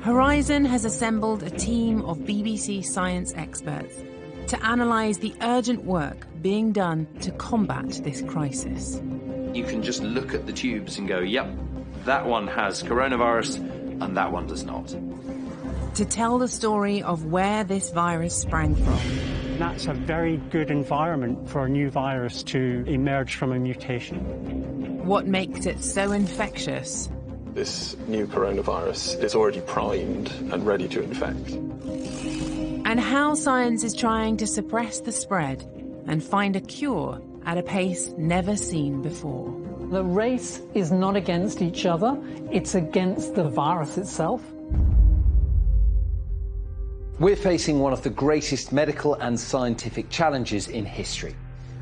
Horizon has assembled a team of BBC science experts to analyse the urgent work being done to combat this crisis. You can just look at the tubes and go, yep, that one has coronavirus and that one does not. To tell the story of where this virus sprang from. That's a very good environment for a new virus to emerge from a mutation. What makes it so infectious? This new coronavirus is already primed and ready to infect. And how science is trying to suppress the spread and find a cure at a pace never seen before. The race is not against each other, it's against the virus itself. We're facing one of the greatest medical and scientific challenges in history.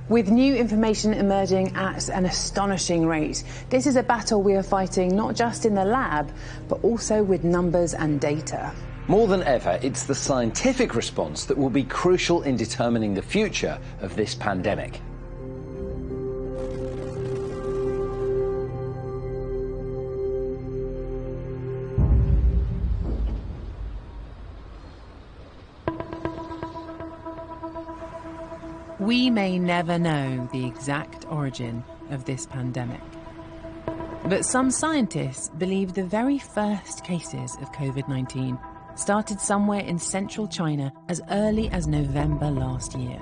With new information emerging at an astonishing rate, this is a battle we are fighting not just in the lab, but also with numbers and data. More than ever, it's the scientific response that will be crucial in determining the future of this pandemic. We may never know the exact origin of this pandemic. But some scientists believe the very first cases of COVID-19 started somewhere in central China as early as November last year.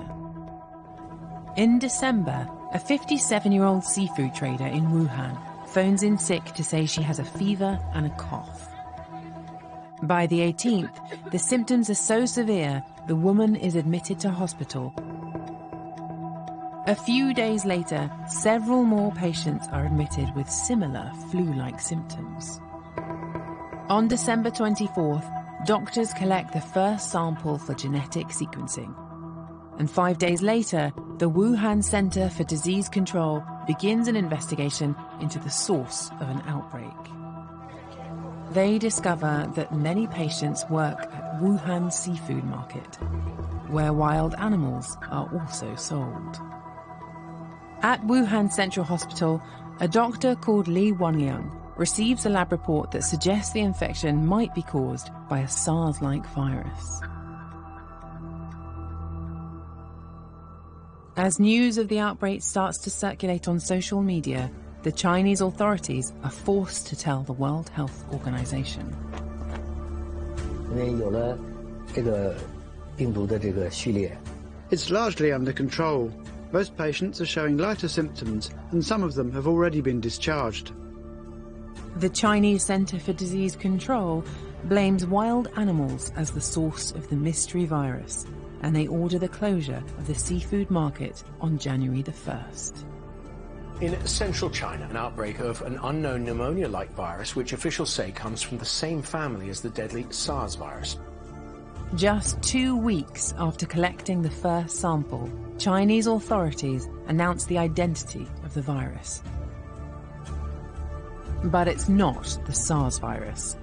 In December, a 57-year-old seafood trader in Wuhan phones in sick to say she has a fever and a cough. By the 18th, the symptoms are so severe, the woman is admitted to hospital. A few days later, several more patients are admitted with similar flu-like symptoms. On December 24th, doctors collect the first sample for genetic sequencing. And 5 days later, the Wuhan Center for Disease Control begins an investigation into the source of an outbreak. They discover that many patients work at Wuhan Seafood Market, where wild animals are also sold. At Wuhan Central Hospital, a doctor called Li Wenliang receives a lab report that suggests the infection might be caused by a SARS-like virus. As news of the outbreak starts to circulate on social media, the Chinese authorities are forced to tell the World Health Organization. It's largely under control. Most patients are showing lighter symptoms, and some of them have already been discharged. The Chinese Center for Disease Control blames wild animals as the source of the mystery virus, and they order the closure of the seafood market on January the 1st. In central China, an outbreak of an unknown pneumonia-like virus, which officials say comes from the same family as the deadly SARS virus. Just 2 weeks after collecting the first sample, Chinese authorities announced the identity of the virus. But it's not the SARS virus.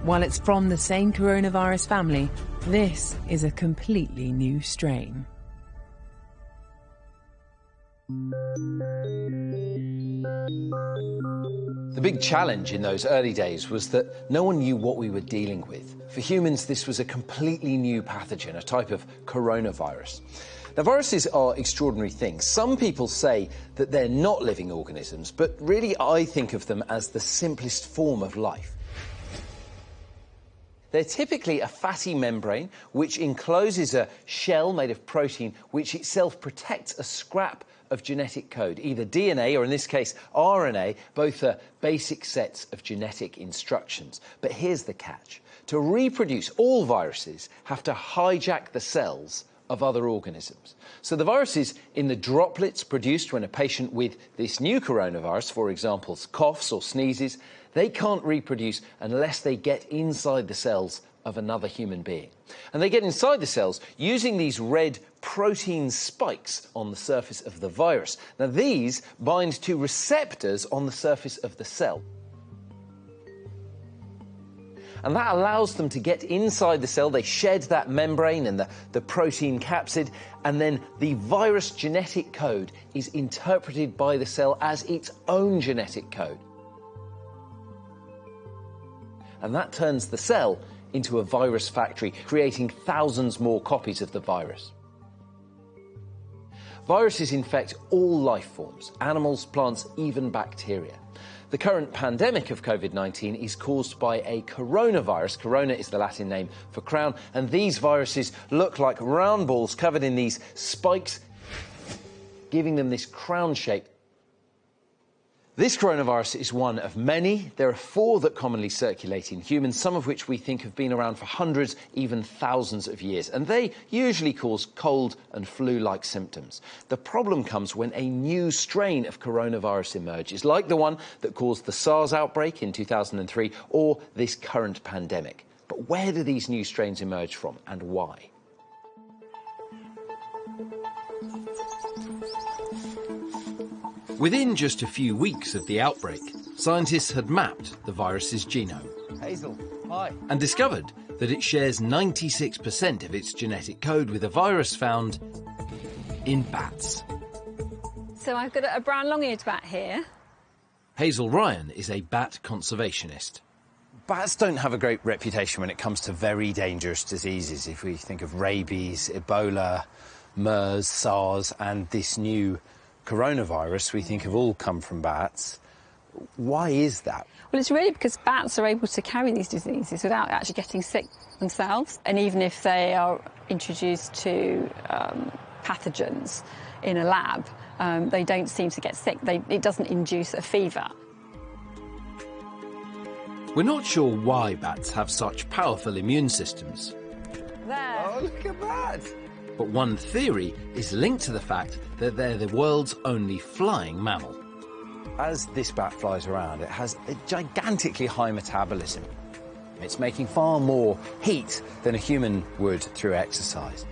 While it's from the same coronavirus family, this is a completely new strain. The big challenge in those early days was that no one knew what we were dealing with. For humans, this was a completely new pathogen, a type of coronavirus. Now, viruses are extraordinary things. Some people say that they're not living organisms, but really I think of them as the simplest form of life. They're typically a fatty membrane which encloses a shell made of protein which itself protects a scrap of genetic code, either DNA or in this case RNA. Both are basic sets of genetic instructions. But here's the catch. To reproduce, all viruses have to hijack the cells of other organisms. So the viruses in the droplets produced when a patient with this new coronavirus, for example, coughs or sneezes, they can't reproduce unless they get inside the cells of another human being. And they get inside the cells using these red protein spikes on the surface of the virus. Now, these bind to receptors on the surface of the cell. And that allows them to get inside the cell. They shed that membrane and the protein capsid, and then the virus genetic code is interpreted by the cell as its own genetic code. and that turns the cell into a virus factory, creating thousands more copies of the virus. Viruses infect all life forms, animals, plants, even bacteria. The current pandemic of COVID-19 is caused by a coronavirus. Corona is the Latin name for crown, and these viruses look like round balls covered in these spikes, giving them this crown shape. This coronavirus is one of many. There are 4 that commonly circulate in humans, some of which we think have been around for hundreds, even thousands of years. And they usually cause cold and flu-like symptoms. The problem comes when a new strain of coronavirus emerges, like the one that caused the SARS outbreak in 2003 or this current pandemic. But where do these new strains emerge from and why? Within just a few weeks of the outbreak, scientists had mapped the virus's genome. Hazel, hi. And discovered that it shares 96% of its genetic code with a virus found in bats. So I've got a brown long-eared bat here. Hazel Ryan is a bat conservationist. Bats don't have a great reputation when it comes to very dangerous diseases. If we think of rabies, Ebola, MERS, SARS, and this new coronavirus, we think have all come from bats. Why is that? Well, it's really because bats are able to carry these diseases without actually getting sick themselves. And even if they are introduced to pathogens in a lab, they don't seem to get sick. It doesn't induce a fever. We're not sure why bats have such powerful immune systems. There. Oh, look at that! But one theory is linked to the fact that they're the world's only flying mammal. As this bat flies around, it has a gigantically high metabolism. It's making far more heat than a human would through exercise.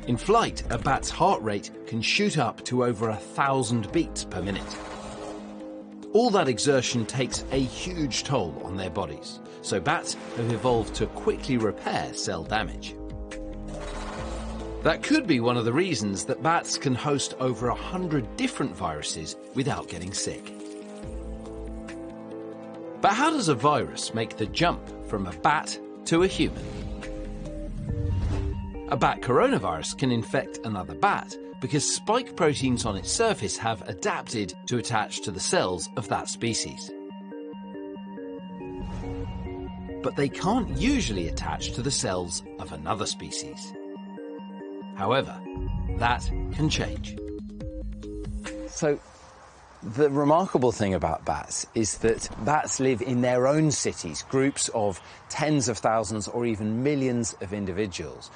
In flight, a bat's heart rate can shoot up to over 1,000 beats per minute. All that exertion takes a huge toll on their bodies, so bats have evolved to quickly repair cell damage. That could be one of the reasons that bats can host over 100 different viruses without getting sick. But how does a virus make the jump from a bat to a human? A bat coronavirus can infect another bat because spike proteins on its surface have adapted to attach to the cells of that species. But they can't usually attach to the cells of another species. However, that can change. So, the remarkable thing about bats is that bats live in their own cities, groups of tens of thousands or even millions of individuals.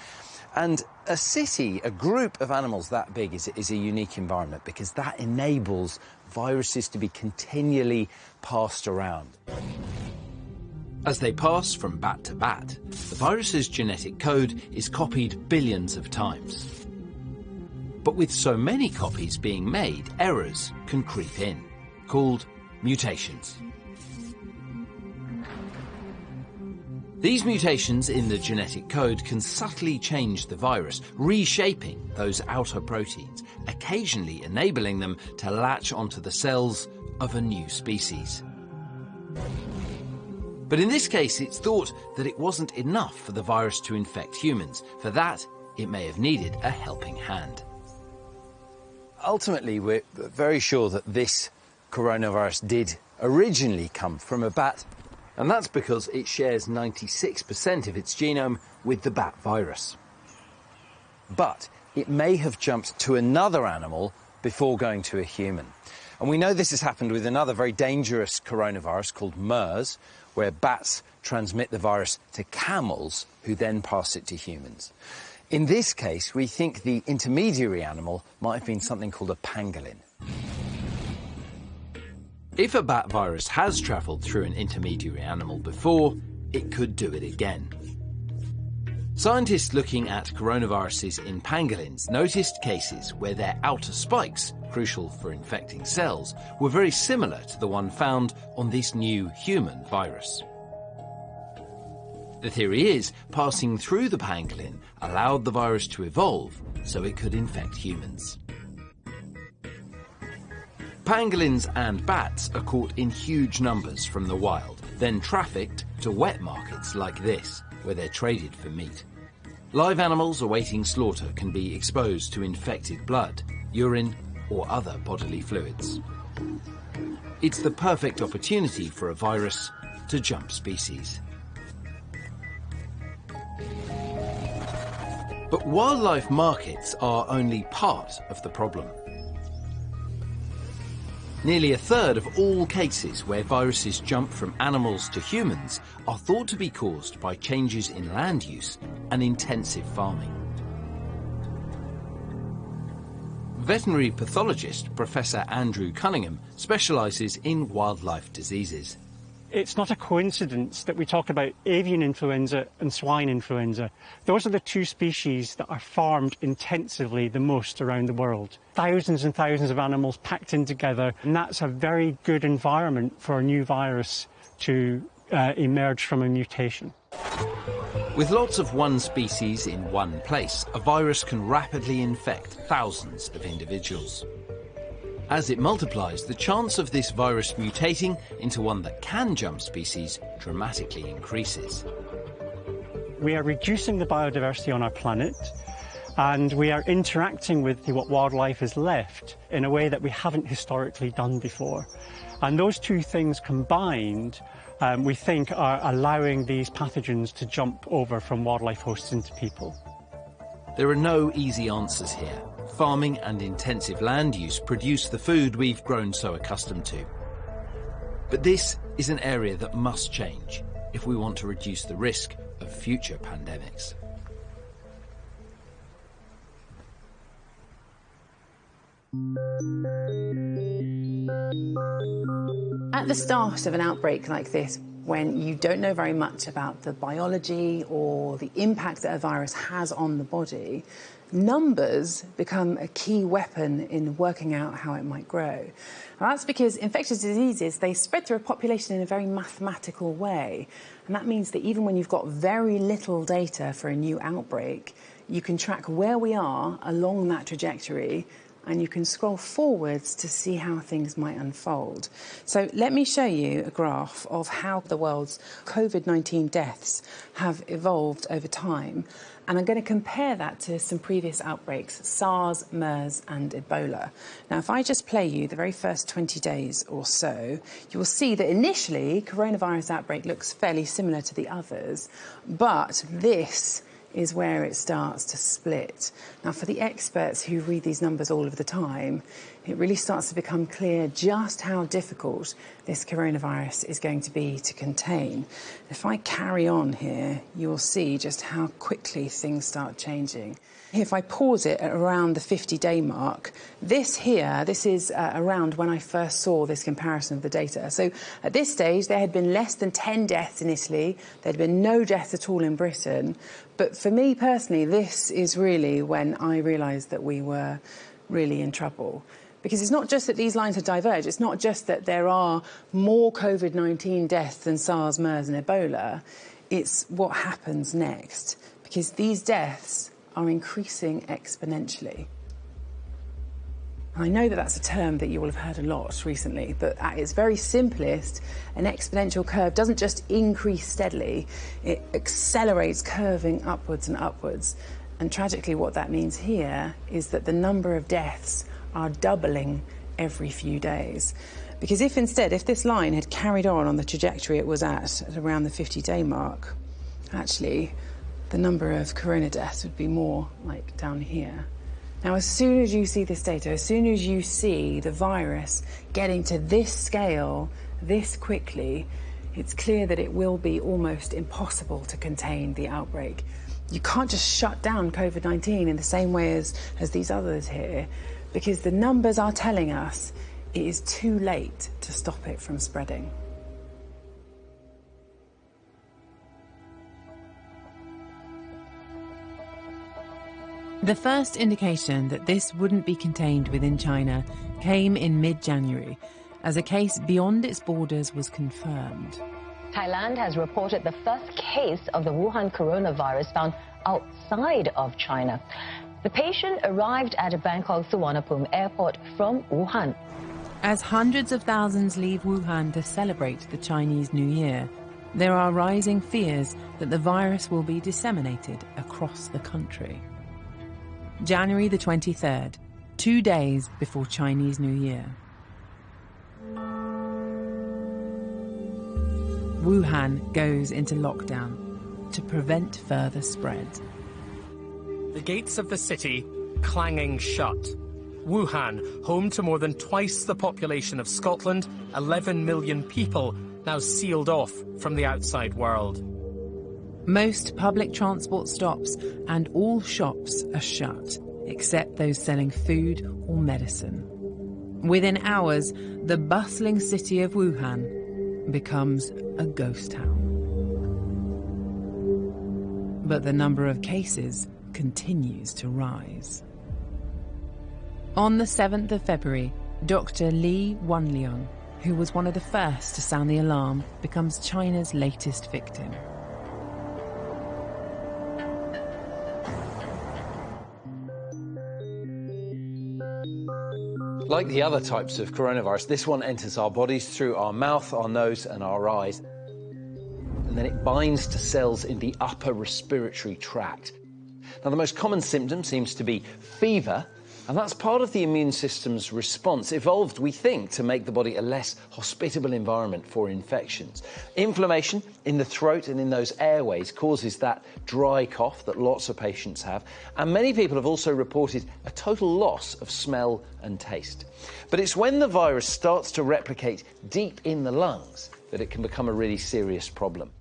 And a city, a group of animals that big is a unique environment because that enables viruses to be continually passed around. As they pass from bat to bat, the virus's genetic code is copied billions of times. But with so many copies being made, errors can creep in, called mutations. These mutations in the genetic code can subtly change the virus, reshaping those outer proteins, occasionally enabling them to latch onto the cells of a new species. But in this case, it's thought that it wasn't enough for the virus to infect humans. For that, it may have needed a helping hand. Ultimately, we're very sure that this coronavirus did originally come from a bat, And that's because it shares 96% of its genome with the bat virus. but it may have jumped to another animal before going to a human. And we know this has happened with another very dangerous coronavirus called MERS, where bats transmit the virus to camels, who then pass it to humans. In this case, we think the intermediary animal might have been something called a pangolin. If a bat virus has travelled through an intermediary animal before, it could do it again. Scientists looking at coronaviruses in pangolins noticed cases where their outer spikes, crucial for infecting cells, were very similar to the one found on this new human virus. The theory is passing through the pangolin allowed the virus to evolve so it could infect humans. Pangolins and bats are caught in huge numbers from the wild, then trafficked to wet markets like this, where they're traded for meat. Live animals awaiting slaughter can be exposed to infected blood, urine, or other bodily fluids. It's the perfect opportunity for a virus to jump species. But wildlife markets are only part of the problem. Nearly a third of all cases where viruses jump from animals to humans are thought to be caused by changes in land use and intensive farming. Veterinary pathologist Professor Andrew Cunningham specialises in wildlife diseases. It's not a coincidence that we talk about avian influenza and swine influenza. Those are the two species that are farmed intensively the most around the world. Thousands and thousands of animals packed in together, and that's a very good environment for a new virus to emerge from a mutation. With lots of one species in one place, a virus can rapidly infect thousands of individuals. As it multiplies, the chance of this virus mutating into one that can jump species dramatically increases. We are reducing the biodiversity on our planet, and we are interacting with what wildlife is left in a way that we haven't historically done before. And those two things combined, we think, are allowing these pathogens to jump over from wildlife hosts into people. There are no easy answers here. Farming and intensive land use produce the food we've grown so accustomed to. But this is an area that must change if we want to reduce the risk of future pandemics. At the start of an outbreak like this, when you don't know very much about the biology or the impact that a virus has on the body, numbers become a key weapon in working out how it might grow. And that's because infectious diseases, they spread through a population in a very mathematical way. And that means that even when you've got very little data for a new outbreak, you can track where we are along that trajectory, and you can scroll forwards to see how things might unfold. So let me show you a graph of how the world's COVID-19 deaths have evolved over time. And I'm going to compare that to some previous outbreaks, SARS, MERS and Ebola. Now, if I just play you the very first 20 days or so, you will see that initially coronavirus outbreak looks fairly similar to the others, but this is where it starts to split. Now, for the experts who read these numbers all of the time, it really starts to become clear just how difficult this coronavirus is going to be to contain. If I carry on here, you will see just how quickly things start changing. If I pause it at around the 50-day mark, this is around when I first saw this comparison of the data. So at this stage, there had been less than 10 deaths in Italy. There had been no deaths at all in Britain. But for me personally, this is really when I realised that we were really in trouble. Because it's not just that these lines have diverged. It's not just that there are more COVID-19 deaths than SARS, MERS and Ebola. It's what happens next. Because these deaths are increasing exponentially. I know that that's a term that you will have heard a lot recently, but at its very simplest, an exponential curve doesn't just increase steadily, it accelerates, curving upwards and upwards. And tragically, what that means here is that the number of deaths are doubling every few days. Because if this line had carried on the trajectory it was at around the 50-day mark, actually, the number of corona deaths would be more like down here. Now, as soon as you see this data, as soon as you see the virus getting to this scale, this quickly, it's clear that it will be almost impossible to contain the outbreak. You can't just shut down COVID-19 in the same way as these others here, because the numbers are telling us it is too late to stop it from spreading. The first indication that this wouldn't be contained within China came in mid-January, as a case beyond its borders was confirmed. Thailand has reported the first case of the Wuhan coronavirus found outside of China. The patient arrived at Bangkok Suvarnabhumi airport from Wuhan. As hundreds of thousands leave Wuhan to celebrate the Chinese New Year, there are rising fears that the virus will be disseminated across the country. January the 23rd, 2 days before Chinese New Year. Wuhan goes into lockdown to prevent further spread. The gates of the city clanging shut. Wuhan, home to more than twice the population of Scotland, 11 million people, now sealed off from the outside world. Most public transport stops and all shops are shut, except those selling food or medicine. Within hours, the bustling city of Wuhan becomes a ghost town. But the number of cases continues to rise. On the 7th of February, Dr. Li Wenliang, who was one of the first to sound the alarm, becomes China's latest victim. Like the other types of coronavirus, this one enters our bodies through our mouth, our nose and our eyes. And then it binds to cells in the upper respiratory tract. Now, the most common symptom seems to be fever, and that's part of the immune system's response, evolved, we think, to make the body a less hospitable environment for infections. Inflammation in the throat and in those airways causes that dry cough that lots of patients have, and many people have also reported a total loss of smell and taste. But it's when the virus starts to replicate deep in the lungs that it can become a really serious problem.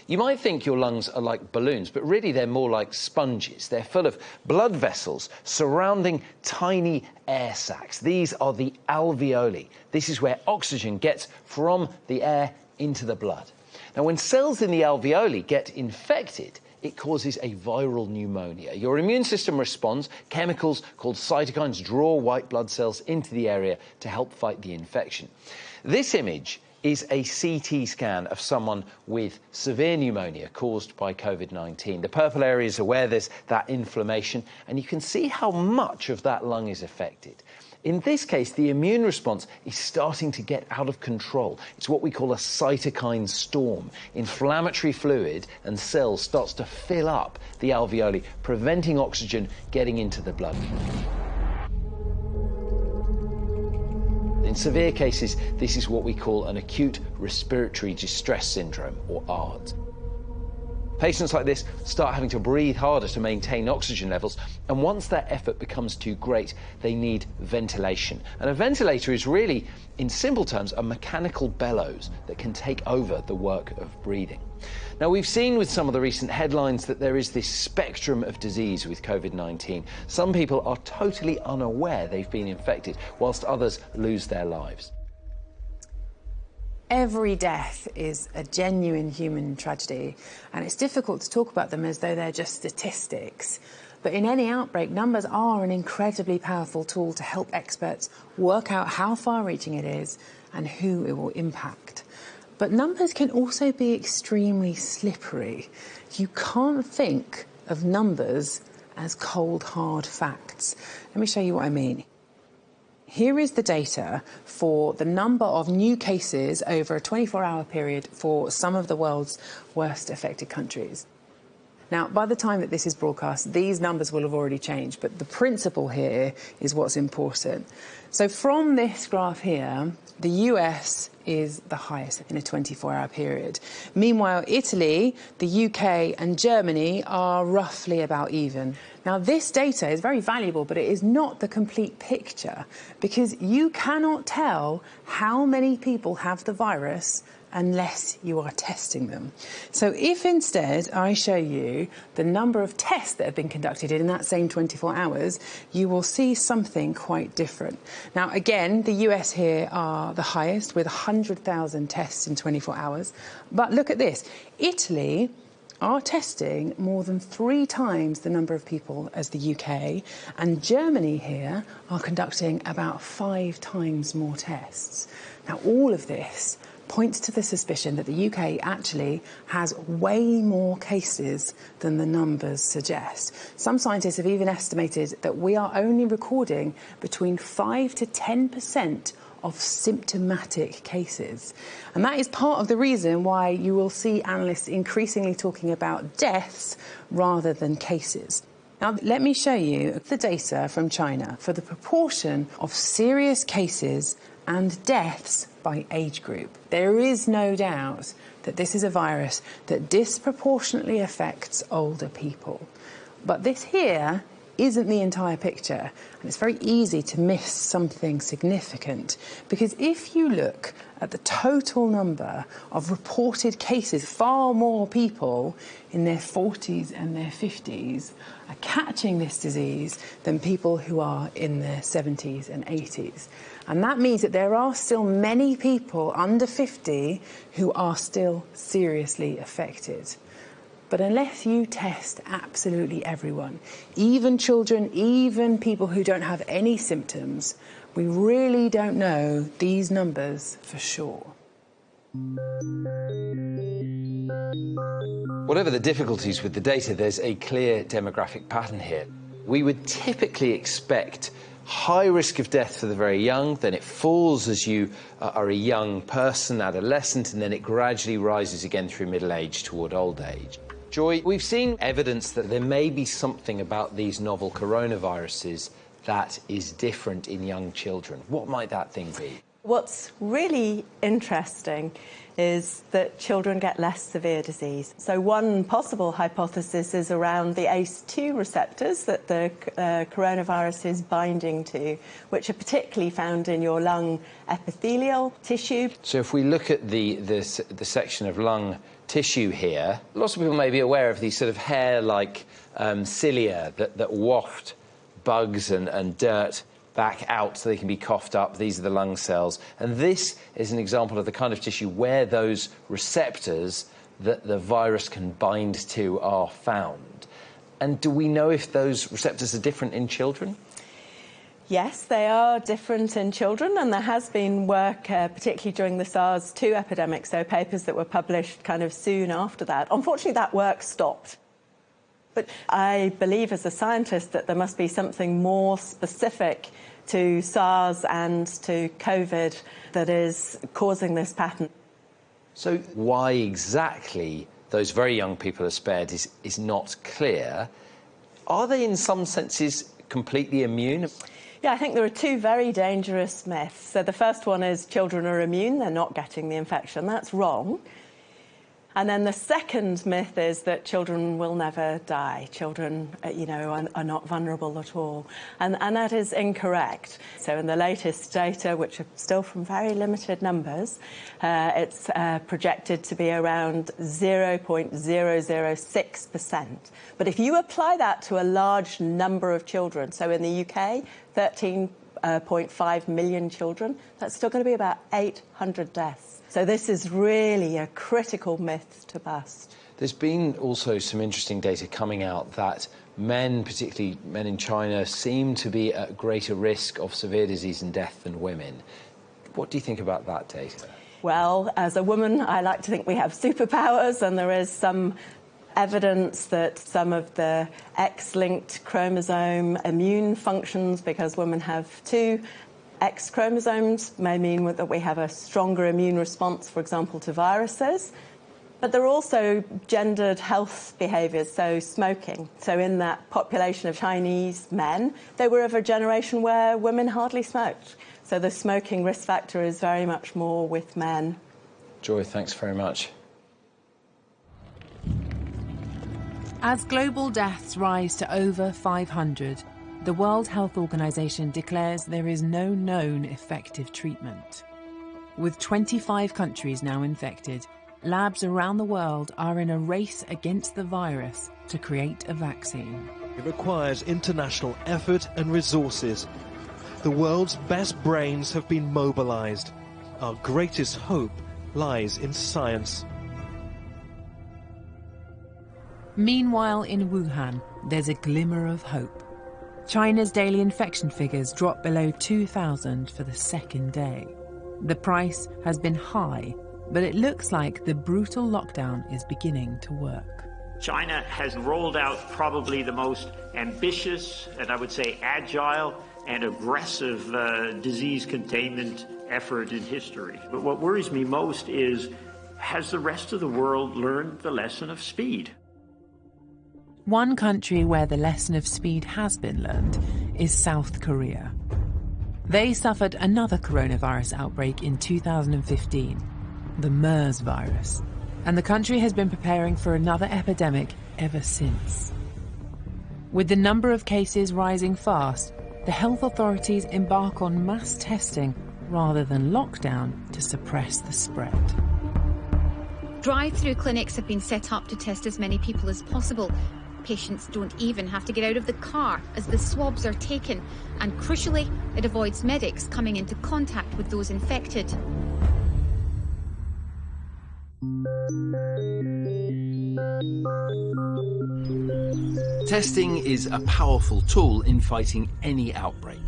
You might think your lungs are like balloons, but really they're more like sponges. They're full of blood vessels surrounding tiny air sacs. These are the alveoli. This is where oxygen gets from the air into the blood. Now, when cells in the alveoli get infected, it causes a viral pneumonia. Your immune system responds. Chemicals called cytokines draw white blood cells into the area to help fight the infection. This image is a CT scan of someone with severe pneumonia caused by COVID-19. The purple areas are where there's that inflammation, and you can see how much of that lung is affected. In this case, the immune response is starting to get out of control. It's what we call a cytokine storm. Inflammatory fluid and cells starts to fill up the alveoli, preventing oxygen getting into the blood. In severe cases, this is what we call an acute respiratory distress syndrome, or ARDS. Patients like this start having to breathe harder to maintain oxygen levels, and once that effort becomes too great, they need ventilation. And a ventilator is really, in simple terms, a mechanical bellows that can take over the work of breathing. Now, we've seen with some of the recent headlines that there is this spectrum of disease with COVID-19. Some people are totally unaware they've been infected, whilst others lose their lives. Every death is a genuine human tragedy, and it's difficult to talk about them as though they're just statistics. But in any outbreak, numbers are an incredibly powerful tool to help experts work out how far-reaching it is and who it will impact. But numbers can also be extremely slippery. You can't think of numbers as cold, hard facts. Let me show you what I mean. Here is the data for the number of new cases over a 24-hour period for some of the world's worst affected countries. Now, by the time that this is broadcast, these numbers will have already changed, but the principle here is what's important. So from this graph here, the US is the highest in a 24-hour period. Meanwhile, Italy, the UK and Germany are roughly about even. Now, this data is very valuable, but it is not the complete picture, because you cannot tell how many people have the virus unless you are testing them. So if instead I show you the number of tests that have been conducted in that same 24 hours, you will see something quite different. Now, again, the US here are the highest with 100,000 tests in 24 hours. But look at this. Italy are testing more than 3 times the number of people as the UK, and Germany here are conducting about 5 times more tests. Now, all of this points to the suspicion that the UK actually has way more cases than the numbers suggest. Some scientists have even estimated that we are only recording between 5 to 10% of symptomatic cases. And that is part of the reason why you will see analysts increasingly talking about deaths rather than cases. Now, let me show you the data from China for the proportion of serious cases and deaths by age group. There is no doubt that this is a virus that disproportionately affects older people. But this here isn't the entire picture, and it's very easy to miss something significant, because if you look at the total number of reported cases, far more people in their 40s and their 50s are catching this disease than people who are in their 70s and 80s. And that means that there are still many people under 50 who are still seriously affected. But unless you test absolutely everyone, even children, even people who don't have any symptoms, we really don't know these numbers for sure. Whatever the difficulties with the data, there's a clear demographic pattern here. We would typically expect high risk of death for the very young, then it falls as you are a young person, adolescent, and then it gradually rises again through middle age toward old age. Joy, we've seen evidence that there may be something about these novel coronaviruses that is different in young children. What might that thing be? What's really interesting is that children get less severe disease. So one possible hypothesis is around the ACE2 receptors that the coronavirus is binding to, which are particularly found in your lung epithelial tissue. So if we look at the section of lung tissue here, lots of people may be aware of these sort of hair-like cilia that waft bugs and dirt back out so they can be coughed up. These are the lung cells. And this is an example of the kind of tissue where those receptors that the virus can bind to are found. And do we know if those receptors are different in children? Yes, they are different in children, and there has been work, particularly during the SARS-2 epidemic, so papers that were published kind of soon after that. Unfortunately, that work stopped. But I believe as a scientist that there must be something more specific to SARS and to COVID that is causing this pattern. So why exactly those very young people are spared is not clear. Are they in some senses completely immune? Yeah, I think there are two very dangerous myths. So the first one is children are immune, they're not getting the infection. That's wrong. And then the second myth is that children will never die. Children, are not vulnerable at all. And that is incorrect. So in the latest data, which are still from very limited numbers, it's projected to be around 0.006%. But if you apply that to a large number of children, so in the UK, 13.5 million children, that's still going to be about 800 deaths. So this is really a critical myth to bust. There's been also some interesting data coming out that men, particularly men in China, seem to be at greater risk of severe disease and death than women. What do you think about that data? Well, as a woman, I like to think we have superpowers, and there is some evidence that some of the X-linked chromosome immune functions, because women have two X chromosomes, may mean that we have a stronger immune response, for example, to viruses. But there are also gendered health behaviours, so smoking. So in that population of Chinese men, they were of a generation where women hardly smoked. So the smoking risk factor is very much more with men. Joy, thanks very much. As global deaths rise to over 500, the World Health Organization declares there is no known effective treatment. With 25 countries now infected, labs around the world are in a race against the virus to create a vaccine. It requires international effort and resources. The world's best brains have been mobilized. Our greatest hope lies in science. Meanwhile, in Wuhan, there's a glimmer of hope. China's daily infection figures dropped below 2,000 for the second day. The price has been high, but it looks like the brutal lockdown is beginning to work. China has rolled out probably the most ambitious and I would say agile and aggressive disease containment effort in history. But what worries me most is, has the rest of the world learned the lesson of speed? One country where the lesson of speed has been learned is South Korea. They suffered another coronavirus outbreak in 2015, the MERS virus, and the country has been preparing for another epidemic ever since. With the number of cases rising fast, the health authorities embark on mass testing rather than lockdown to suppress the spread. Drive-through clinics have been set up to test as many people as possible. Patients don't even have to get out of the car as the swabs are taken, and crucially, it avoids medics coming into contact with those infected. Testing is a powerful tool in fighting any outbreak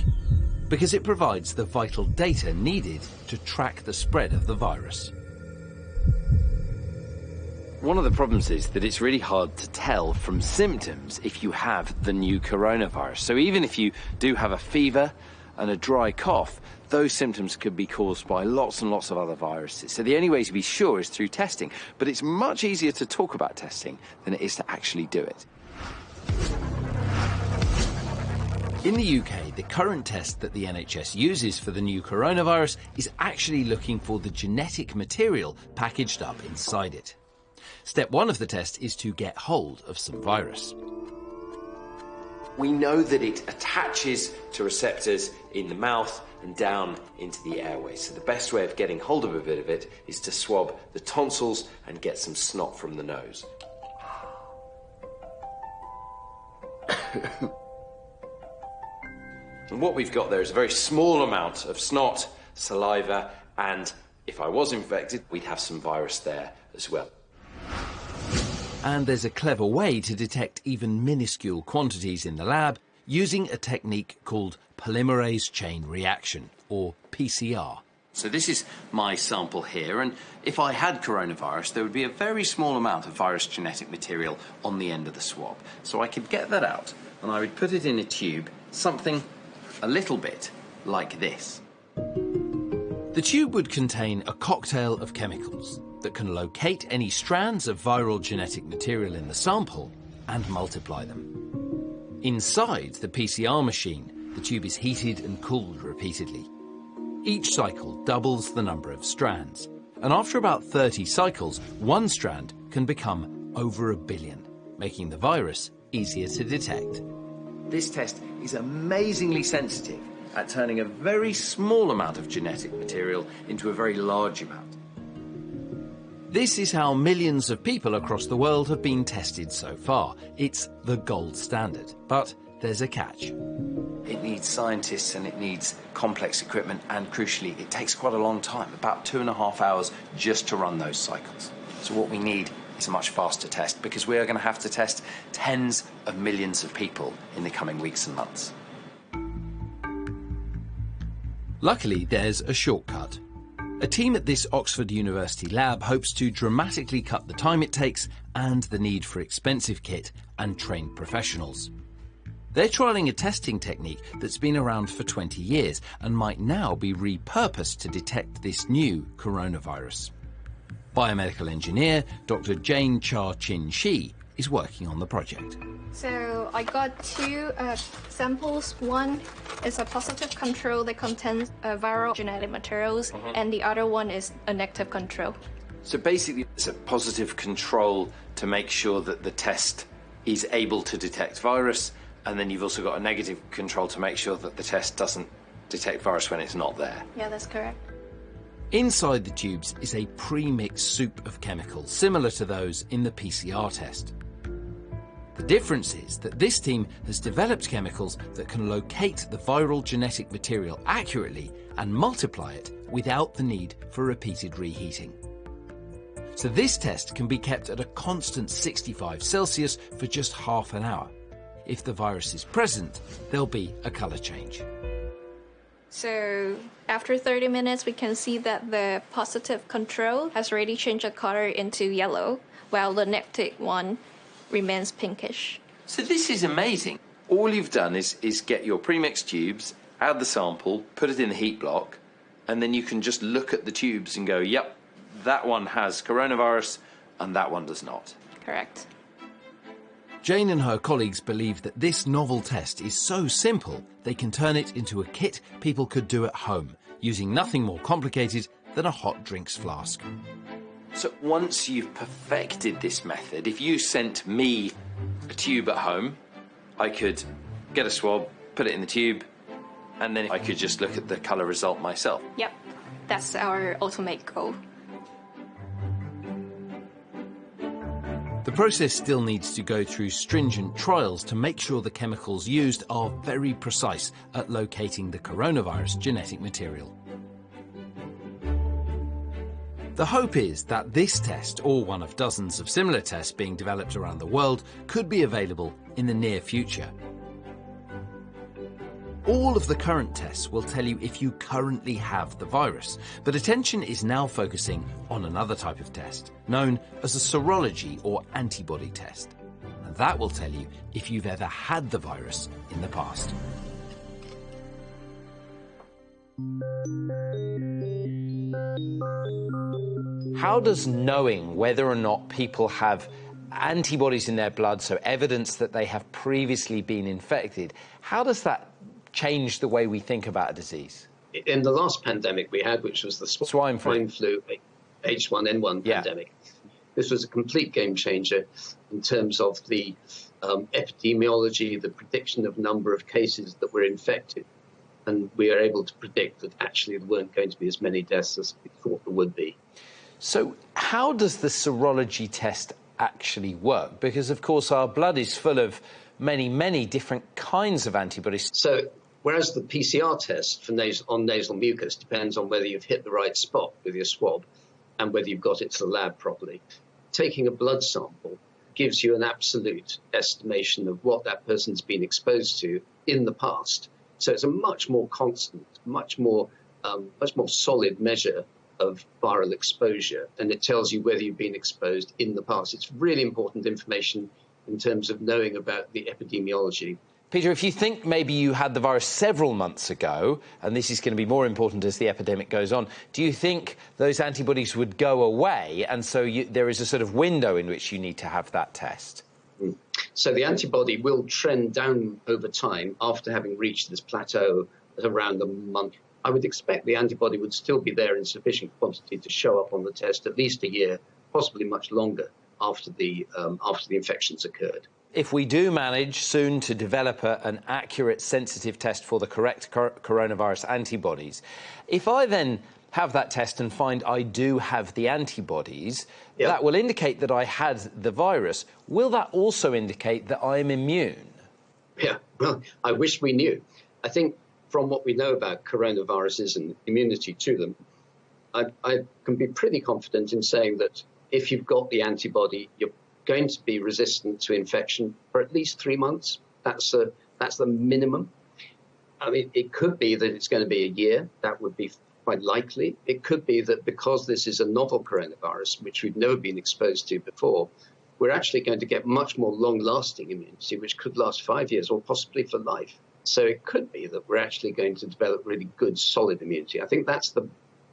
because it provides the vital data needed to track the spread of the virus. One of the problems is that it's really hard to tell from symptoms if you have the new coronavirus. So even if you do have a fever and a dry cough, those symptoms could be caused by lots and lots of other viruses. So the only way to be sure is through testing. But it's much easier to talk about testing than it is to actually do it. In the UK, the current test that the NHS uses for the new coronavirus is actually looking for the genetic material packaged up inside it. Step one of the test is to get hold of some virus. We know that it attaches to receptors in the mouth and down into the airways. So the best way of getting hold of a bit of it is to swab the tonsils and get some snot from the nose. And what we've got there is a very small amount of snot, saliva, and if I was infected, we'd have some virus there as well. And there's a clever way to detect even minuscule quantities in the lab using a technique called polymerase chain reaction, or PCR. So this is my sample here, and if I had coronavirus, there would be a very small amount of virus genetic material on the end of the swab. So I could get that out, and I would put it in a tube, something a little bit like this. The tube would contain a cocktail of chemicals that can locate any strands of viral genetic material in the sample and multiply them. Inside the PCR machine, the tube is heated and cooled repeatedly. Each cycle doubles the number of strands, and after about 30 cycles, one strand can become over 1 billion, making the virus easier to detect. This test is amazingly sensitive at turning a very small amount of genetic material into a very large amount. This is how millions of people across the world have been tested so far. It's the gold standard, but there's a catch. It needs scientists and it needs complex equipment, and crucially, it takes quite a long time, about 2.5 hours just to run those cycles. So what we need is a much faster test, because we are going to have to test tens of millions of people in the coming weeks and months. Luckily, there's a shortcut. A team at this Oxford University lab hopes to dramatically cut the time it takes and the need for expensive kit and trained professionals. They're trialling a testing technique that's been around for 20 years and might now be repurposed to detect this new coronavirus. Biomedical engineer Dr. Jane Cha-Chin-Shi is working on the project. So I got two samples. One is a positive control that contains viral genetic materials, and the other one is a negative control. So basically, it's a positive control to make sure that the test is able to detect virus, and then you've also got a negative control to make sure that the test doesn't detect virus when it's not there. Yeah, that's correct. Inside the tubes is a pre-mixed soup of chemicals, similar to those in the PCR test. The difference is that this team has developed chemicals that can locate the viral genetic material accurately and multiply it without the need for repeated reheating. So this test can be kept at a constant 65 Celsius for just half an hour. If the virus is present, there'll be a colour change. So after 30 minutes, we can see that the positive control has already changed the color into yellow, while the negative one remains pinkish. So this is amazing. All you've done is get your premixed tubes add the sample, put it in the heat block, and then you can just look at the tubes and go, yep, that one has coronavirus and that one does not. Correct. Jane and her colleagues believe that this novel test is so simple they can turn it into a kit people could do at home, using nothing more complicated than a hot drinks flask. So once you've perfected this method, if you sent me a tube at home, I could get a swab, put it in the tube, and then I could just look at the colour result myself. Yep, that's our ultimate goal. The process still needs to go through stringent trials to make sure the chemicals used are very precise at locating the coronavirus genetic material. The hope is that this test, or one of dozens of similar tests being developed around the world, could be available in the near future. All of the current tests will tell you if you currently have the virus, but attention is now focusing on another type of test, known as a serology or antibody test. And that will tell you if you've ever had the virus in the past. How does knowing whether or not people have antibodies in their blood, so evidence that they have previously been infected, how does that change the way we think about a disease? In the last pandemic we had, which was the swine flu H1N1 pandemic, this was a complete game changer in terms of the epidemiology, the prediction of number of cases that were infected. And we are able to predict that actually there weren't going to be as many deaths as we thought there would be. So how does the serology test actually work? Because, of course, our blood is full of many, many different kinds of antibodies. So whereas the PCR test for on nasal mucus depends on whether you've hit the right spot with your swab and whether you've got it to the lab properly, taking a blood sample gives you an absolute estimation of what that person's been exposed to in the past. So it's a much more constant, much more solid measure of viral exposure, and it tells you whether you've been exposed in the past. It's really important information in terms of knowing about the epidemiology. Peter, if you think maybe you had the virus several months ago, and this is going to be more important as the epidemic goes on, do you think those antibodies would go away, and so there is a sort of window in which you need to have that test? So the antibody will trend down over time after having reached this plateau at around a month. I would expect the antibody would still be there in sufficient quantity to show up on the test at least a year, possibly much longer after the infections occurred. If we do manage soon to develop an accurate, sensitive test for the correct coronavirus antibodies, if I then have that test and find I do have the antibodies, that will indicate that I had the virus. Will that also indicate that I'm immune? Yeah, well, I wish we knew. I think from what we know about coronaviruses and immunity to them, I can be pretty confident in saying that if you've got the antibody, you're going to be resistant to infection for at least 3 months. That's the minimum. I mean, it could be that it's going to be a year. That would be quite likely. It could be that because this is a novel coronavirus, which we've never been exposed to before, we're actually going to get much more long-lasting immunity, which could last 5 years or possibly for life. So it could be that we're actually going to develop really good, solid immunity. I think that's the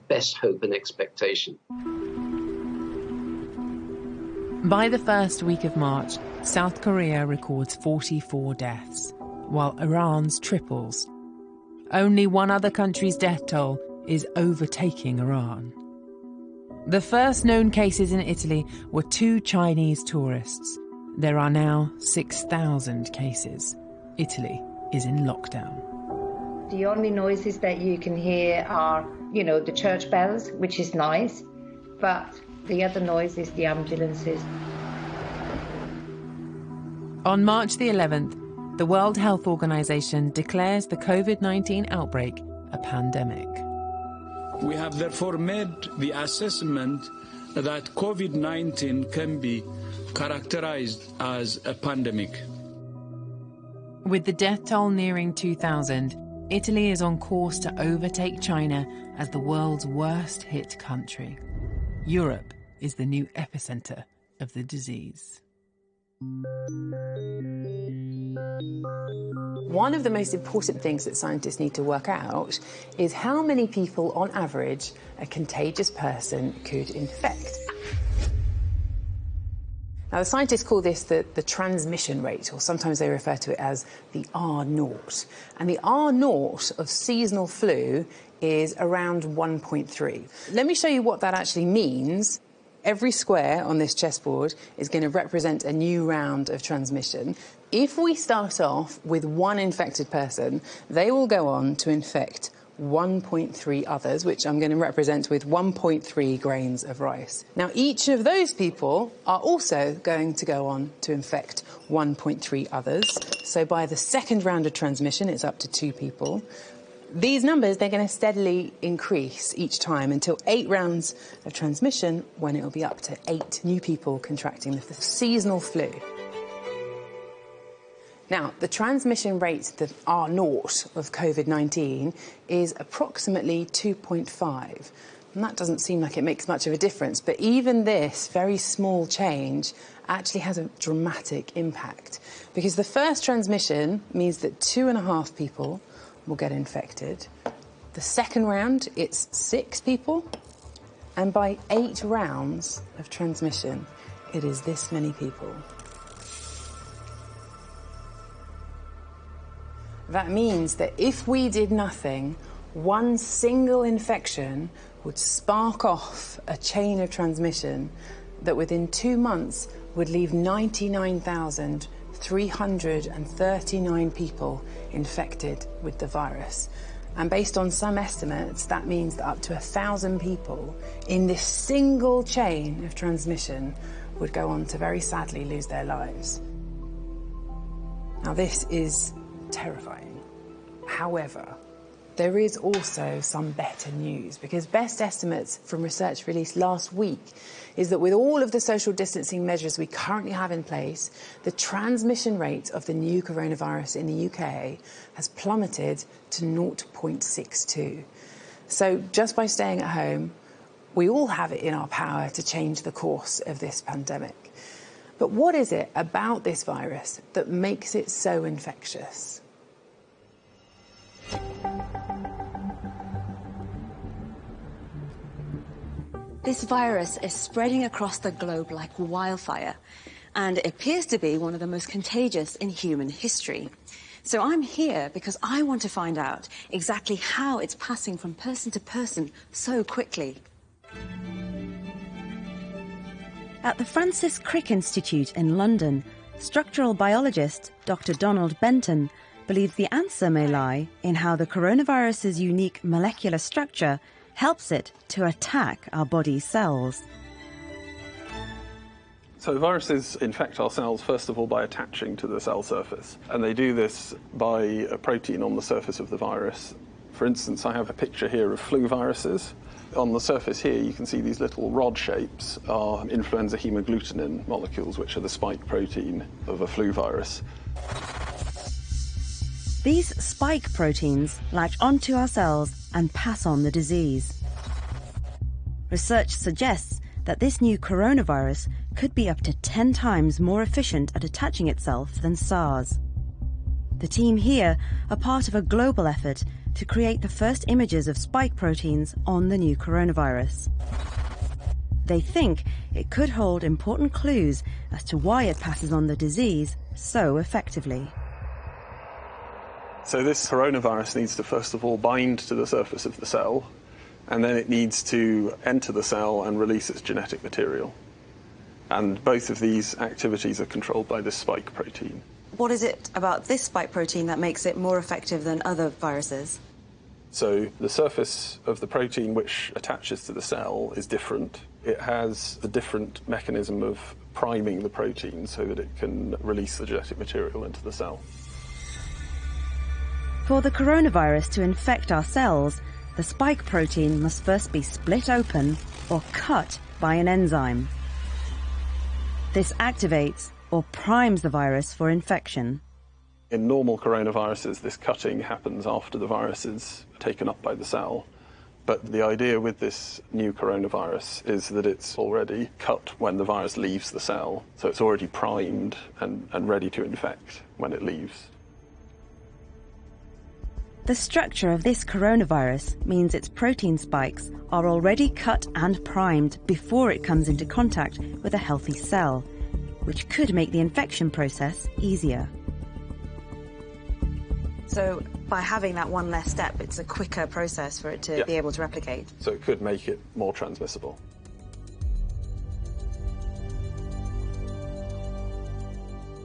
best hope and expectation. By the first week of March, South Korea records 44 deaths, while Iran's triples. Only one other country's death toll is overtaking Iran. The first known cases in Italy were 2 Chinese tourists. There are now 6,000 cases. Italy is in lockdown. The only noises that you can hear are, the church bells, which is nice, but the other noise is the ambulances. On March the 11th, the World Health Organization declares the COVID-19 outbreak a pandemic. We have therefore made the assessment that COVID-19 can be characterized as a pandemic. With the death toll nearing 2,000, Italy is on course to overtake China as the world's worst hit country. Europe is the new epicenter of the disease. One of the most important things that scientists need to work out is how many people, on average, a contagious person could infect. Now, the scientists call this the transmission rate, or sometimes they refer to it as the R0. And the R0 of seasonal flu is around 1.3. Let me show you what that actually means. Every square on this chessboard is going to represent a new round of transmission. If we start off with one infected person, they will go on to infect 1.3 others, which I'm going to represent with 1.3 grains of rice. Now, each of those people are also going to go on to infect 1.3 others. So by the second round of transmission, it's up to 2 people. These numbers, they're going to steadily increase each time until 8 rounds of transmission, when it will be up to 8 new people contracting the seasonal flu. Now, the transmission rate, the R0 of COVID-19, is approximately 2.5. And that doesn't seem like it makes much of a difference, but even this very small change actually has a dramatic impact. Because the first transmission means that 2.5 people will get infected. The second round, it's 6 people. And by 8 rounds of transmission, it is this many people. That means that if we did nothing, one single infection would spark off a chain of transmission that within 2 months would leave 99,339 people infected with the virus. And based on some estimates, that means that up to 1,000 people in this single chain of transmission would go on to very sadly lose their lives. Now, this is terrifying. However, there is also some better news, because best estimates from research released last week is that with all of the social distancing measures we currently have in place, the transmission rate of the new coronavirus in the UK has plummeted to 0.62. So just by staying at home, we all have it in our power to change the course of this pandemic. But what is it about this virus that makes it so infectious? This virus is spreading across the globe like wildfire, and it appears to be one of the most contagious in human history. So I'm here because I want to find out exactly how it's passing from person to person so quickly. At the Francis Crick Institute in London, structural biologist Dr. Donald Benton believes the answer may lie in how the coronavirus's unique molecular structure helps it to attack our body's cells. So viruses infect our cells, first of all, by attaching to the cell surface. And they do this by a protein on the surface of the virus. For instance, I have a picture here of flu viruses. On the surface here, you can see these little rod shapes are influenza hemagglutinin molecules, which are the spike protein of a flu virus. These spike proteins latch onto our cells and pass on the disease. Research suggests that this new coronavirus could be up to 10 times more efficient at attaching itself than SARS. The team here are part of a global effort to create the first images of spike proteins on the new coronavirus. They think it could hold important clues as to why it passes on the disease so effectively. So this coronavirus needs to first of all bind to the surface of the cell, and then it needs to enter the cell and release its genetic material. And both of these activities are controlled by this spike protein. What is it about this spike protein that makes it more effective than other viruses? So the surface of the protein which attaches to the cell is different. It has a different mechanism of priming the protein so that it can release the genetic material into the cell. For the coronavirus to infect our cells, the spike protein must first be split open or cut by an enzyme. This activates or primes the virus for infection. In normal coronaviruses, this cutting happens after the virus is taken up by the cell. But the idea with this new coronavirus is that it's already cut when the virus leaves the cell, so it's already primed and ready to infect when it leaves. The structure of this coronavirus means its protein spikes are already cut and primed before it comes into contact with a healthy cell, which could make the infection process easier. So by having that one less step, it's a quicker process for it to be able to replicate. So it could make it more transmissible.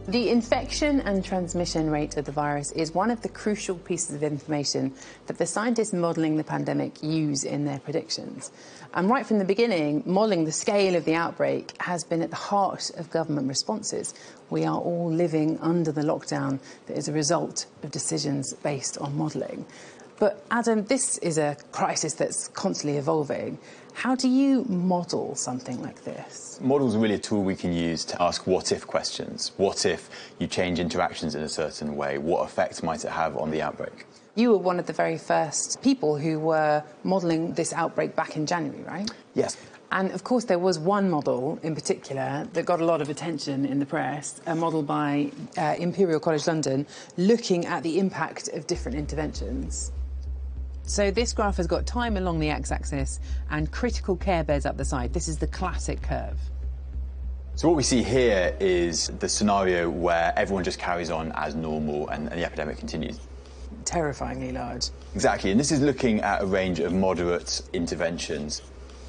The infection and transmission rate of the virus is one of the crucial pieces of information that the scientists modelling the pandemic use in their predictions. And right from the beginning, modelling the scale of the outbreak has been at the heart of government responses. We are all living under the lockdown that is a result of decisions based on modelling. But Adam, this is a crisis that's constantly evolving. How do you model something like this? Models are really a tool we can use to ask what-if questions. What if you change interactions in a certain way? What effect might it have on the outbreak? You were one of the very first people who were modelling this outbreak back in January, right? Yes. And, of course, there was one model in particular that got a lot of attention in the press, a model by Imperial College London, looking at the impact of different interventions. So this graph has got time along the x-axis and critical care beds up the side. This is the classic curve. So what we see here is the scenario where everyone just carries on as normal and the epidemic continues. Terrifyingly large. Exactly, and this is looking at a range of moderate interventions.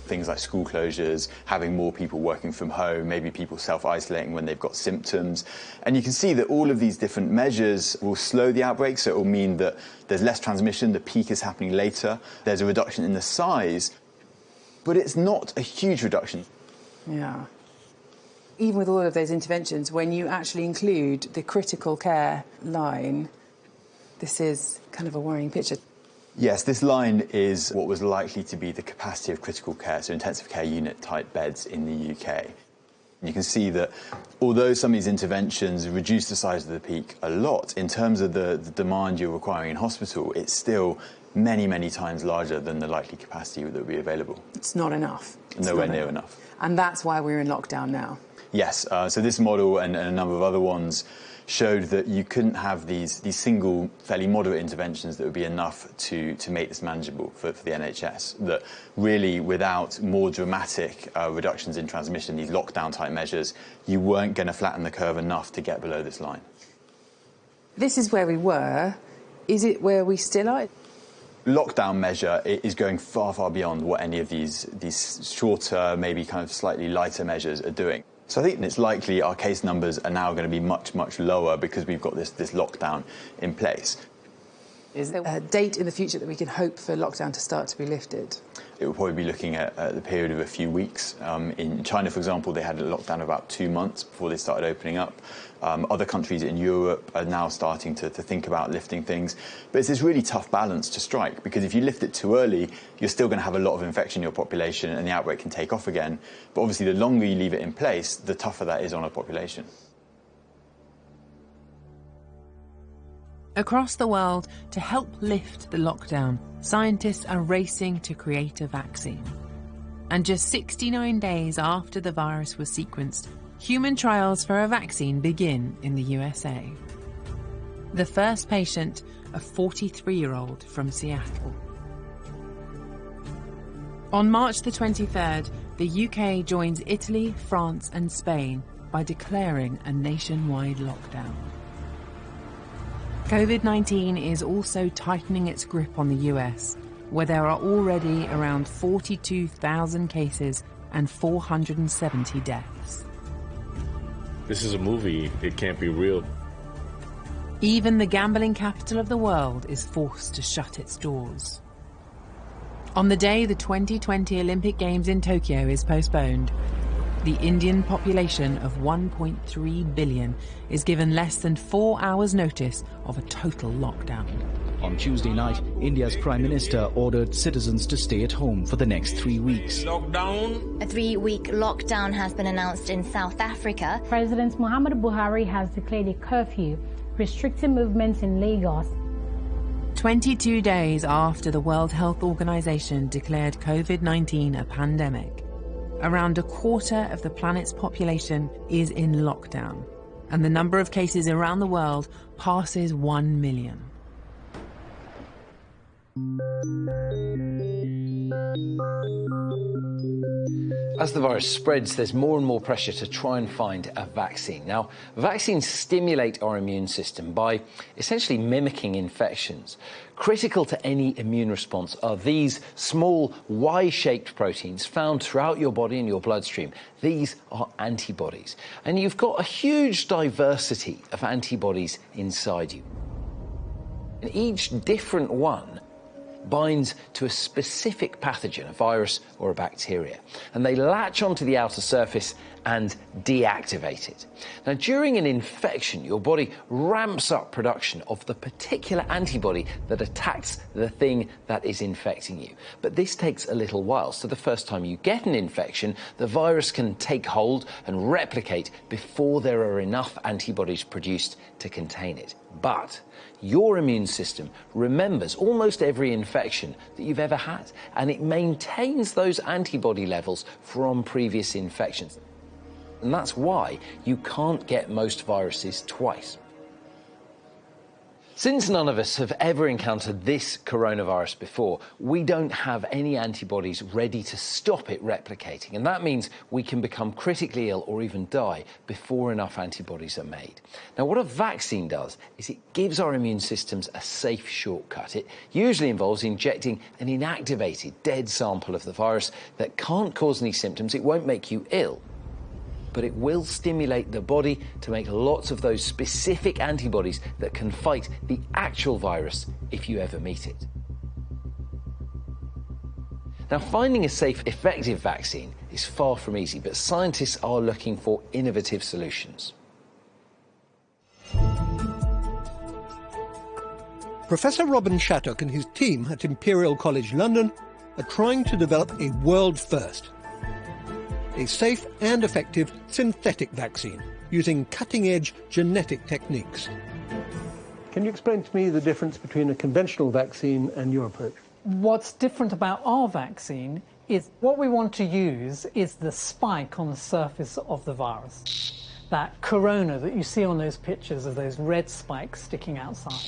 Things like school closures, having more people working from home, maybe people self-isolating when they've got symptoms. And you can see that all of these different measures will slow the outbreak, so it will mean that there's less transmission, the peak is happening later, there's a reduction in the size, but it's not a huge reduction. Yeah. Even with all of those interventions, when you actually include the critical care line, this is kind of a worrying picture. Yes, this line is what was likely to be the capacity of critical care, so intensive care unit type beds in the UK. You can see that although some of these interventions reduce the size of the peak a lot, in terms of the demand you're requiring in hospital, it's still many, many times larger than the likely capacity that would be available. It's not enough. Nowhere near enough. And that's why we're in lockdown now. Yes, so this model and a number of other ones showed that you couldn't have these single, fairly moderate interventions that would be enough to make this manageable for the NHS. That really, without more dramatic reductions in transmission, these lockdown-type measures, you weren't going to flatten the curve enough to get below this line. This is where we were. Is it where we still are? Lockdown measure is going far, far beyond what any of these shorter, maybe kind of slightly lighter measures are doing. So I think it's likely our case numbers are now going to be much, much lower because we've got this lockdown in place. Is there a date in the future that we can hope for lockdown to start to be lifted? It will probably be looking at the period of a few weeks. In China, for example, they had a lockdown of about 2 months before they started opening up. Other countries in Europe are now starting to think about lifting things. But it's this really tough balance to strike, because if you lift it too early, you're still going to have a lot of infection in your population and the outbreak can take off again. But obviously, the longer you leave it in place, the tougher that is on a population. Across the world, to help lift the lockdown, scientists are racing to create a vaccine. And just 69 days after the virus was sequenced, human trials for a vaccine begin in the USA. The first patient, a 43-year-old from Seattle. On March the 23rd, the UK joins Italy, France and Spain by declaring a nationwide lockdown. COVID-19 is also tightening its grip on the US, where there are already around 42,000 cases and 470 deaths. This is a movie. It can't be real. Even the gambling capital of the world is forced to shut its doors. On the day the 2020 Olympic Games in Tokyo is postponed, the Indian population of 1.3 billion is given less than 4 hours' notice of a total lockdown. On Tuesday night, India's Prime Minister ordered citizens to stay at home for the next 3 weeks. Lockdown. A 3-week lockdown has been announced in South Africa. President Muhammadu Buhari has declared a curfew, restricting movements in Lagos. 22 days after the World Health Organization declared COVID-19 a pandemic, around a quarter of the planet's population is in lockdown, and the number of cases around the world passes 1 million. As the virus spreads, there's more and more pressure to try and find a vaccine. Now, vaccines stimulate our immune system by essentially mimicking infections. Critical to any immune response are these small Y-shaped proteins found throughout your body and your bloodstream. These are antibodies. And you've got a huge diversity of antibodies inside you. And each different one binds to a specific pathogen, a virus or a bacteria, and they latch onto the outer surface and deactivate it. Now, during an infection, your body ramps up production of the particular antibody that attacks the thing that is infecting you. But this takes a little while, so the first time you get an infection, the virus can take hold and replicate before there are enough antibodies produced to contain it. But your immune system remembers almost every infection that you've ever had, and it maintains those antibody levels from previous infections. And that's why you can't get most viruses twice. Since none of us have ever encountered this coronavirus before, we don't have any antibodies ready to stop it replicating, and that means we can become critically ill or even die before enough antibodies are made. Now, what a vaccine does is it gives our immune systems a safe shortcut. It usually involves injecting an inactivated, dead sample of the virus that can't cause any symptoms. It won't make you ill, but it will stimulate the body to make lots of those specific antibodies that can fight the actual virus if you ever meet it. Now, finding a safe, effective vaccine is far from easy, but scientists are looking for innovative solutions. Professor Robin Shattuck and his team at Imperial College London are trying to develop a world first: a safe and effective synthetic vaccine using cutting-edge genetic techniques. Can you explain to me the difference between a conventional vaccine and your approach? What's different about our vaccine is what we want to use is the spike on the surface of the virus. That corona that you see on those pictures of those red spikes sticking outside.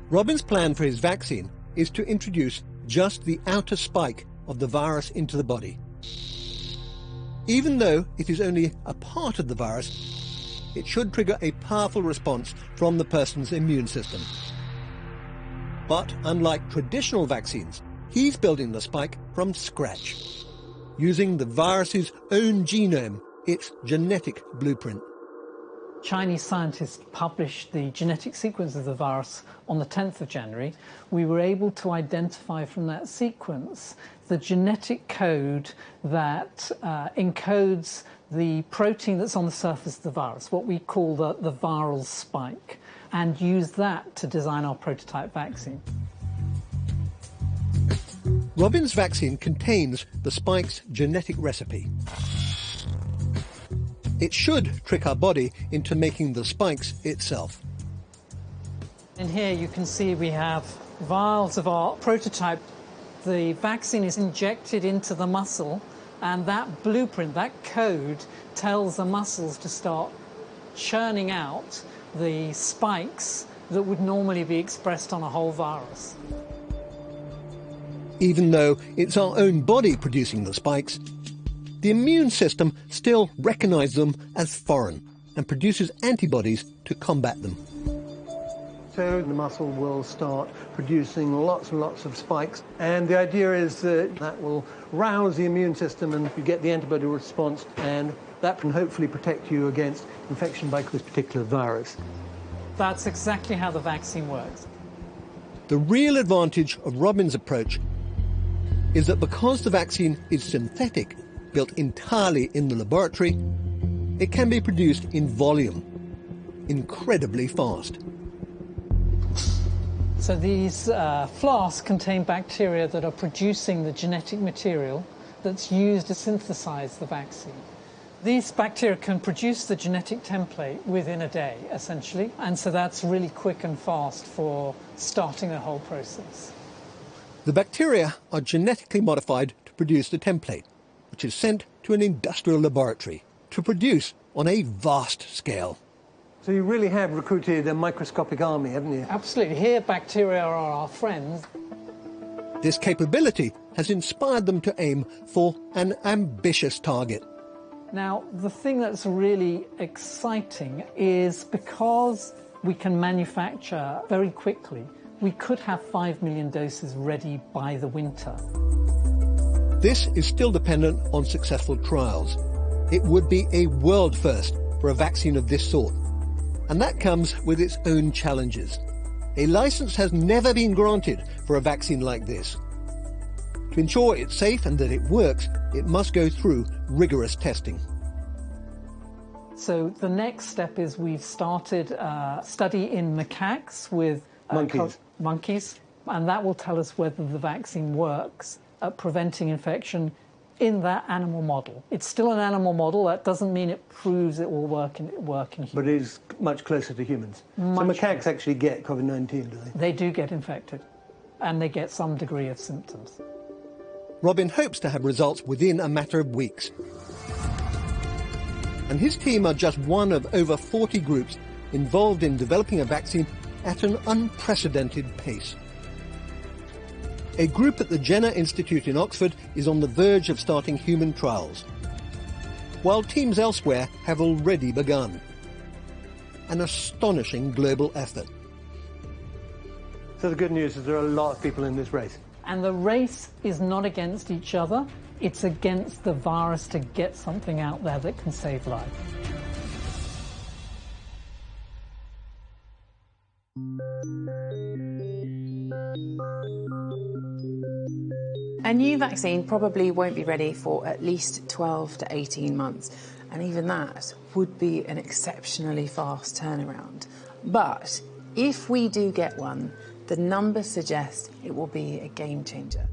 Robin's plan for his vaccine is to introduce just the outer spike of the virus into the body. Even though it is only a part of the virus, it should trigger a powerful response from the person's immune system. But unlike traditional vaccines, he's building the spike from scratch, using the virus's own genome, its genetic blueprint. Chinese scientists published the genetic sequence of the virus on the 10th of January. We were able to identify from that sequence the genetic code that encodes the protein that's on the surface of the virus, what we call the viral spike, and use that to design our prototype vaccine. Robin's vaccine contains the spike's genetic recipe. It should trick our body into making the spikes itself. In here you can see we have vials of our prototype. The vaccine is injected into the muscle, and that blueprint, that code, tells the muscles to start churning out the spikes that would normally be expressed on a whole virus. Even though it's our own body producing the spikes, the immune system still recognises them as foreign and produces antibodies to combat them. So the muscle will start producing lots and lots of spikes, and the idea is that that will rouse the immune system and you get the antibody response, and that can hopefully protect you against infection by this particular virus. That's exactly how the vaccine works. The real advantage of Robin's approach is that because the vaccine is synthetic, built entirely in the laboratory, it can be produced in volume, incredibly fast. So these flasks contain bacteria that are producing the genetic material that's used to synthesize the vaccine. These bacteria can produce the genetic template within a day, essentially, and so that's really quick and fast for starting the whole process. The bacteria are genetically modified to produce the template, which is sent to an industrial laboratory to produce on a vast scale. So you really have recruited a microscopic army, haven't you? Absolutely. Here, bacteria are our friends. This capability has inspired them to aim for an ambitious target. Now, the thing that's really exciting is because we can manufacture very quickly, we could have 5 million doses ready by the winter. This is still dependent on successful trials. It would be a world first for a vaccine of this sort. And that comes with its own challenges. A license has never been granted for a vaccine like this. To ensure it's safe and that it works, it must go through rigorous testing. So the next step is we've started a study in macaques with monkeys, and that will tell us whether the vaccine works at preventing infection in that animal model. It's still an animal model. That doesn't mean it proves it will work in humans. But it is much closer to humans. So macaques actually get COVID-19, do they? They do get infected, and they get some degree of symptoms. Robin hopes to have results within a matter of weeks. And his team are just one of over 40 groups involved in developing a vaccine at an unprecedented pace. A group at the Jenner Institute in Oxford is on the verge of starting human trials, while teams elsewhere have already begun. An astonishing global effort. So the good news is there are a lot of people in this race. And the race is not against each other, it's against the virus to get something out there that can save lives. A new vaccine probably won't be ready for at least 12 to 18 months, and even that would be an exceptionally fast turnaround. But if we do get one, the numbers suggest it will be a game changer.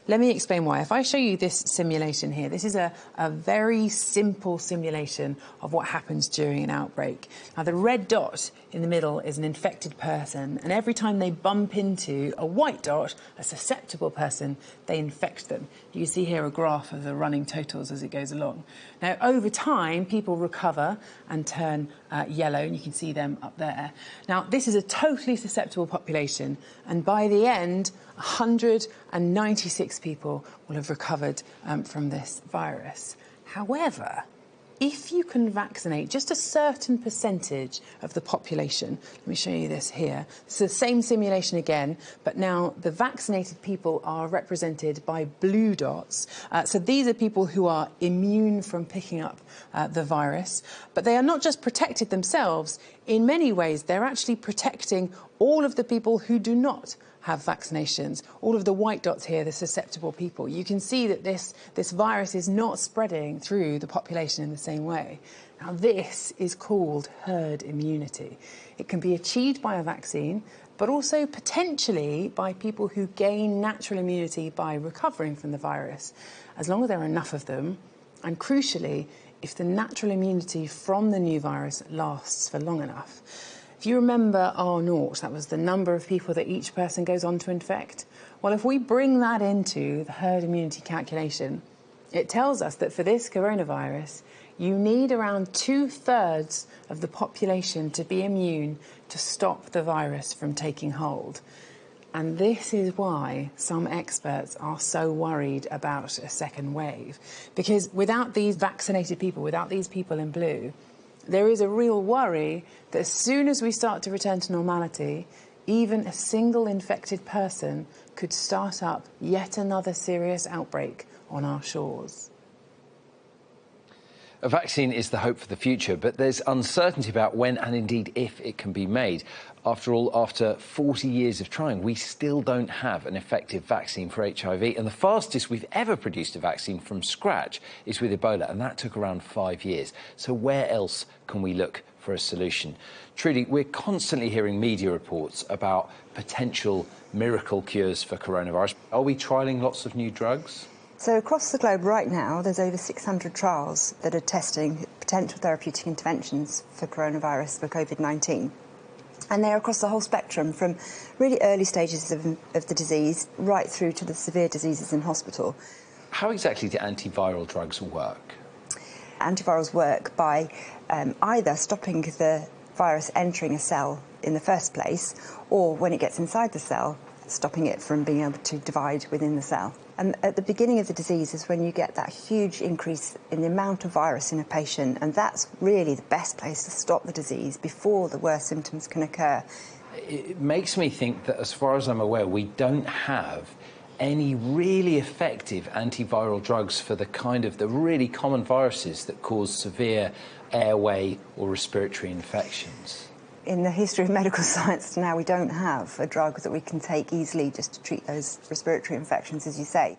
Let me explain why. If I show you this simulation here, this is a very simple simulation of what happens during an outbreak. Now, the red dot in the middle is an infected person, and every time they bump into a white dot, a susceptible person, they infect them. You can see here a graph of the running totals as it goes along. Now, over time, people recover and turn yellow, and you can see them up there. Now, this is a totally susceptible population, and by the end, 196 people will have recovered from this virus. However, if you can vaccinate just a certain percentage of the population, let me show you this here. It's the same simulation again, but now the vaccinated people are represented by blue dots. So these are people who are immune from picking up the virus, but they are not just protected themselves. In many ways, they're actually protecting all of the people who do not have vaccinations. All of the white dots here, the susceptible people. You can see that this virus is not spreading through the population in the same way. Now, this is called herd immunity. It can be achieved by a vaccine, but also potentially by people who gain natural immunity by recovering from the virus, as long as there are enough of them, and crucially, if the natural immunity from the new virus lasts for long enough. If you remember R0, that was the number of people that each person goes on to infect. Well, if we bring that into the herd immunity calculation, it tells us that for this coronavirus, you need around 2/3 of the population to be immune to stop the virus from taking hold. And this is why some experts are so worried about a second wave. Because without these vaccinated people, without these people in blue, there is a real worry that as soon as we start to return to normality, even a single infected person could start up yet another serious outbreak on our shores. A vaccine is the hope for the future, but there's uncertainty about when and indeed if it can be made. After all, after 40 years of trying, we still don't have an effective vaccine for HIV, and the fastest we've ever produced a vaccine from scratch is with Ebola, and that took around 5 years. So where else can we look for a solution? Trudy, we're constantly hearing media reports about potential miracle cures for coronavirus. Are we trialling lots of new drugs? So across the globe right now, there's over 600 trials that are testing potential therapeutic interventions for coronavirus, for COVID-19. And they're across the whole spectrum, from really early stages of the disease right through to the severe diseases in hospital. How exactly do antiviral drugs work? Antivirals work by either stopping the virus entering a cell in the first place, or when it gets inside the cell, stopping it from being able to divide within the cell. And at the beginning of the disease is when you get that huge increase in the amount of virus in a patient, and that's really the best place to stop the disease before the worst symptoms can occur. It makes me think that, as far as I'm aware, we don't have any really effective antiviral drugs for the really common viruses that cause severe airway or respiratory infections. In the history of medical science now, we don't have a drug that we can take easily just to treat those respiratory infections, as you say.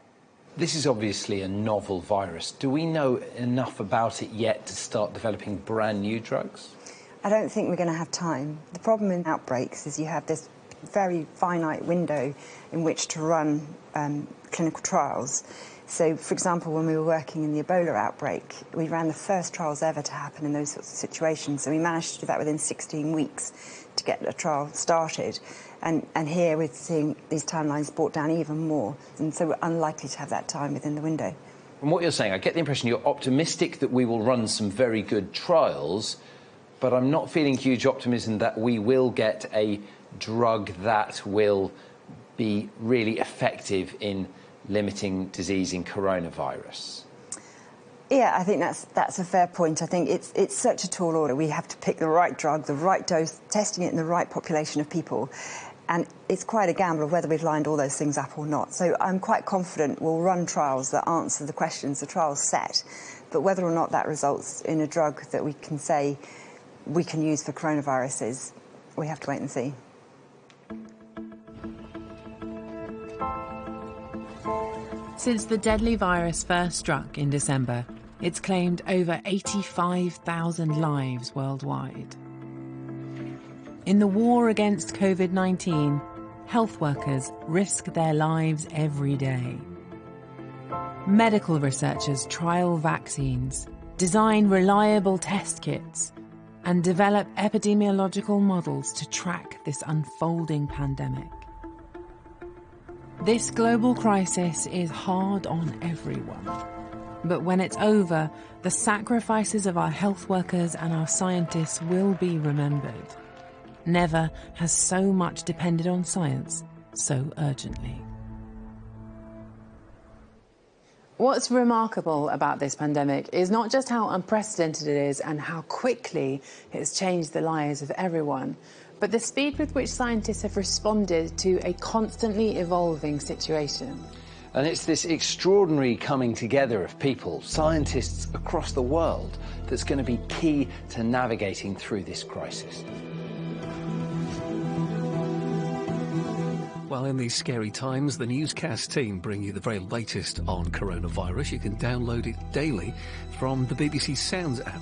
This is obviously a novel virus. Do we know enough about it yet to start developing brand new drugs? I don't think we're going to have time. The problem in outbreaks is you have this very finite window in which to run clinical trials. So, for example, when we were working in the Ebola outbreak, we ran the first trials ever to happen in those sorts of situations. So we managed to do that within 16 weeks to get a trial started. And here we're seeing these timelines brought down even more. And so we're unlikely to have that time within the window. From what you're saying, I get the impression you're optimistic that we will run some very good trials, but I'm not feeling huge optimism that we will get a drug that will be really effective in limiting disease in coronavirus. Yeah, I think that's a fair point. I think it's such a tall order. We have to pick the right drug, the right dose, testing it in the right population of people. And it's quite a gamble of whether we've lined all those things up or not. So I'm quite confident we'll run trials that answer the questions the trials set. But whether or not that results in a drug that we can say we can use for coronaviruses, we have to wait and see. Since the deadly virus first struck in December, it's claimed over 85,000 lives worldwide. In the war against COVID-19, health workers risk their lives every day. Medical researchers trial vaccines, design reliable test kits, and develop epidemiological models to track this unfolding pandemic. This global crisis is hard on everyone. But when it's over, the sacrifices of our health workers and our scientists will be remembered. Never has so much depended on science so urgently. What's remarkable about this pandemic is not just how unprecedented it is and how quickly it's changed the lives of everyone, but the speed with which scientists have responded to a constantly evolving situation. And it's this extraordinary coming together of people, scientists across the world, that's going to be key to navigating through this crisis. Well, in these scary times, the newscast team bring you the very latest on coronavirus. You can download it daily from the BBC Sounds app.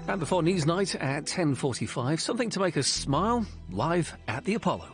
And before Newsnight at 10:45, something to make us smile, live at the Apollo.